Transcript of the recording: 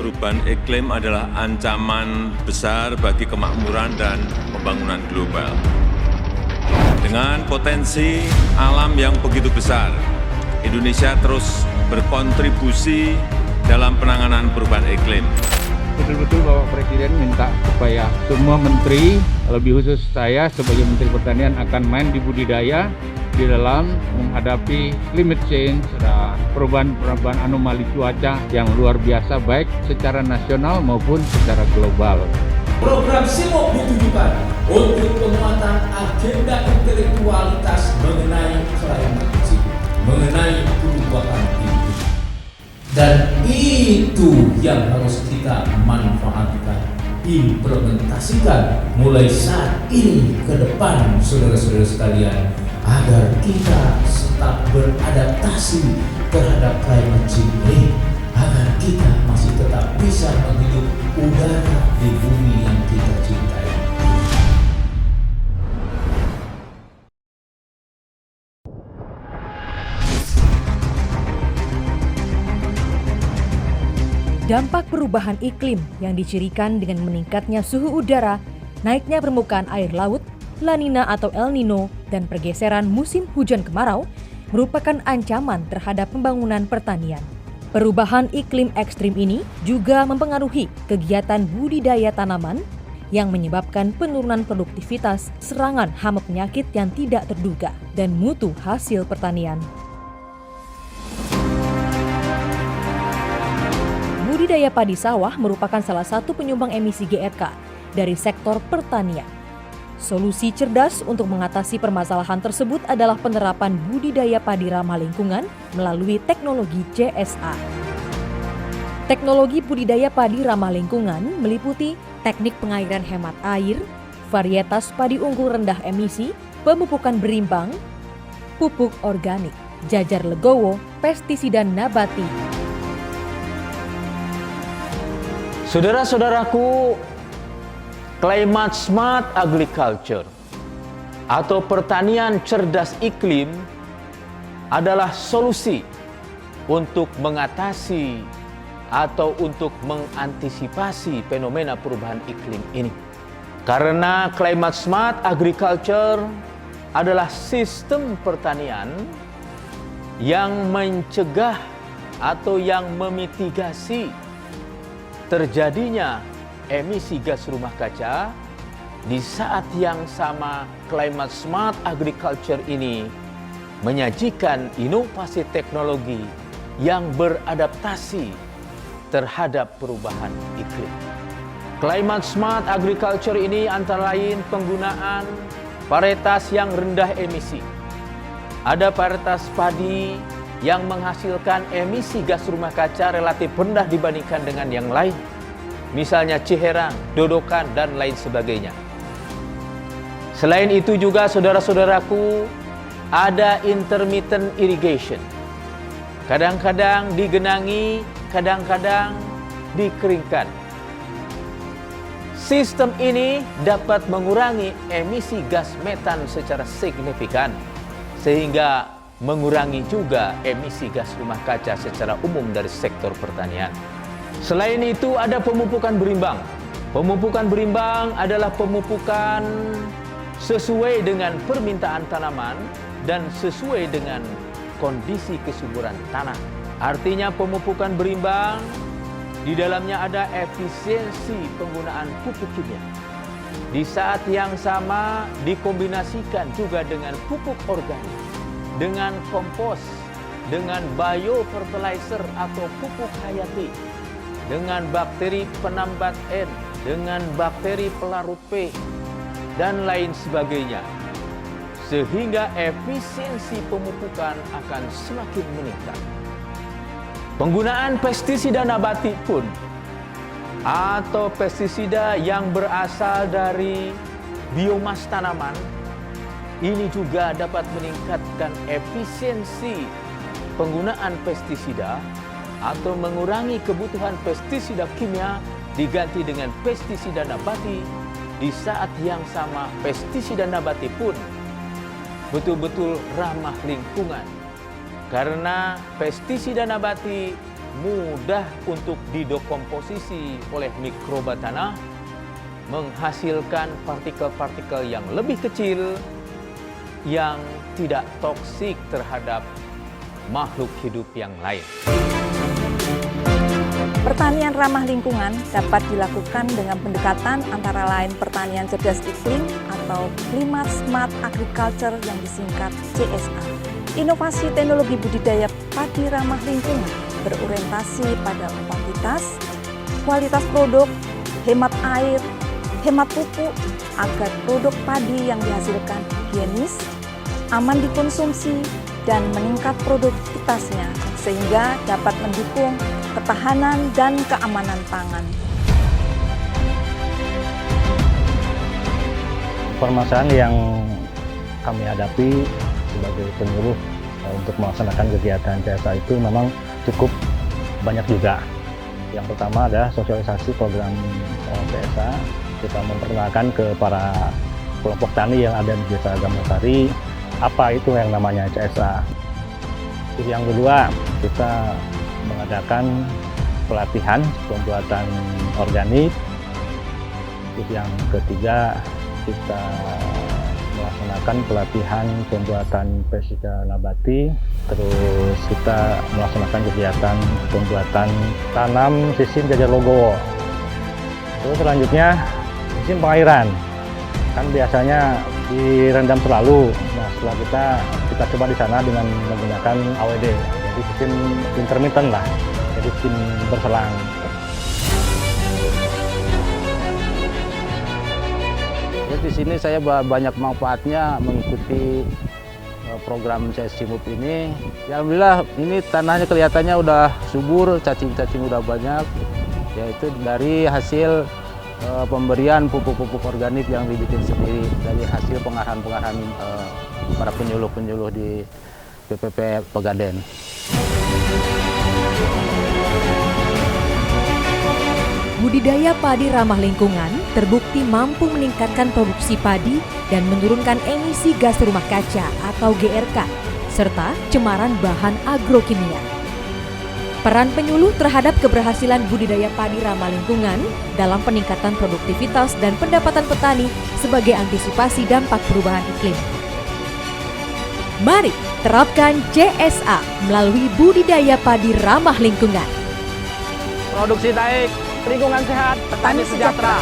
perubahan iklim adalah ancaman besar bagi kemakmuran dan pembangunan global. Dengan potensi alam yang begitu besar, Indonesia terus berkontribusi dalam penanganan perubahan iklim. Betul-betul Bapak Presiden minta supaya semua menteri, lebih khusus saya sebagai Menteri Pertanian akan main di budidaya di dalam menghadapi climate change dan perubahan anomali cuaca yang luar biasa baik secara nasional maupun secara global. Program SIMOP ditujukan untuk penguatan agenda intelektualitas mengenai climate change, mengenai perubahan iklim. Dan itu yang harus kita manfaatkan, implementasikan mulai saat ini ke depan, saudara-saudara sekalian, agar kita tetap beradaptasi terhadap climate change, agar kita masih tetap bisa menghidup udara di bumi yang kita cintai. Dampak perubahan iklim yang dicirikan dengan meningkatnya suhu udara, naiknya permukaan air laut, La Nina atau El Nino, dan pergeseran musim hujan kemarau merupakan ancaman terhadap pembangunan pertanian. Perubahan iklim ekstrim ini juga mempengaruhi kegiatan budidaya tanaman yang menyebabkan penurunan produktivitas, serangan hama penyakit yang tidak terduga, dan mutu hasil pertanian. Budidaya padi sawah merupakan salah satu penyumbang emisi GRK dari sektor pertanian. Solusi cerdas untuk mengatasi permasalahan tersebut adalah penerapan budidaya padi ramah lingkungan melalui teknologi CSA. Teknologi budidaya padi ramah lingkungan meliputi teknik pengairan hemat air, varietas padi unggul rendah emisi, pemupukan berimbang, pupuk organik, jajar legowo, pestisida nabati. Saudara-saudaraku, Climate Smart Agriculture atau pertanian cerdas iklim adalah solusi untuk mengatasi atau untuk mengantisipasi fenomena perubahan iklim ini. Karena Climate Smart Agriculture adalah sistem pertanian yang mencegah atau yang memitigasi terjadinya emisi gas rumah kaca. Di saat yang sama, Climate Smart Agriculture ini menyajikan inovasi teknologi yang beradaptasi terhadap perubahan iklim. Climate Smart Agriculture ini antara lain penggunaan varietas yang rendah emisi. Ada varietas padi yang menghasilkan emisi gas rumah kaca relatif rendah dibandingkan dengan yang lain. Misalnya ciherang, dodokan, dan lain sebagainya. Selain itu juga saudara-saudaraku, ada intermittent irrigation. Kadang-kadang digenangi, kadang-kadang dikeringkan. Sistem ini dapat mengurangi emisi gas metan secara signifikan, sehingga mengurangi juga emisi gas rumah kaca secara umum dari sektor pertanian. Selain itu ada pemupukan berimbang. Pemupukan berimbang adalah pemupukan sesuai dengan permintaan tanaman dan sesuai dengan kondisi kesuburan tanah. Artinya pemupukan berimbang di dalamnya ada efisiensi penggunaan pupuk kimia. Di saat yang sama dikombinasikan juga dengan pupuk organik, dengan kompos, dengan biofertilizer atau pupuk hayati, dengan bakteri penambat N, dengan bakteri pelarut P, dan lain sebagainya. Sehingga efisiensi pemupukan akan semakin meningkat. Penggunaan pestisida nabati pun, atau pestisida yang berasal dari biomas tanaman, ini juga dapat meningkatkan efisiensi penggunaan pestisida atau mengurangi kebutuhan pestisida kimia diganti dengan pestisida nabati. Di saat yang sama pestisida nabati pun betul-betul ramah lingkungan, karena pestisida nabati mudah untuk didekomposisi oleh mikroba tanah, menghasilkan partikel-partikel yang lebih kecil yang tidak toksik terhadap makhluk hidup yang lain. Pertanian ramah lingkungan dapat dilakukan dengan pendekatan antara lain pertanian cerdas iklim atau Climate Smart Agriculture yang disingkat CSA. Inovasi teknologi budidaya padi ramah lingkungan berorientasi pada kualitas produk, hemat air, hemat pupuk, agar produk padi yang dihasilkan higienis, aman dikonsumsi, dan meningkat produktivitasnya sehingga dapat mendukung ketahanan dan keamanan pangan. Permasalahan yang kami hadapi sebagai penyuluh untuk melaksanakan kegiatan CSA itu memang cukup banyak juga. Yang pertama adalah sosialisasi program CSA. Kita memperkenalkan ke para kelompok tani yang ada di Desa Gamasari apa itu yang namanya CSA. Yang kedua, kita mengadakan pelatihan pembuatan organik. Yang ketiga, kita melaksanakan pelatihan pembuatan pestisida nabati. Terus kita melaksanakan kegiatan pembuatan tanam sistem jajar logowo. Terus selanjutnya sistem pengairan. Kan biasanya direndam selalu. Nah, setelah kita coba di sana dengan menggunakan AWD. Jadi sistem intermittent lah. Jadi sistem berselang. Jadi di sini saya banyak manfaatnya mengikuti program CSCIMUP ini. Ya, alhamdulillah ini tanahnya kelihatannya udah subur, cacing-cacing udah banyak. Yaitu dari hasil pemberian pupuk-pupuk organik yang dibikin sendiri dari hasil pengarahan-pengarahan para penyuluh-penyuluh di PPP Pegaden. Budidaya padi ramah lingkungan terbukti mampu meningkatkan produksi padi dan menurunkan emisi gas rumah kaca atau GRK, serta cemaran bahan agrokimia. Peran penyuluh terhadap keberhasilan budidaya padi ramah lingkungan dalam peningkatan produktivitas dan pendapatan petani sebagai antisipasi dampak perubahan iklim. Mari terapkan CSA melalui budidaya padi ramah lingkungan. Produksi naik, lingkungan sehat, petani sejahtera.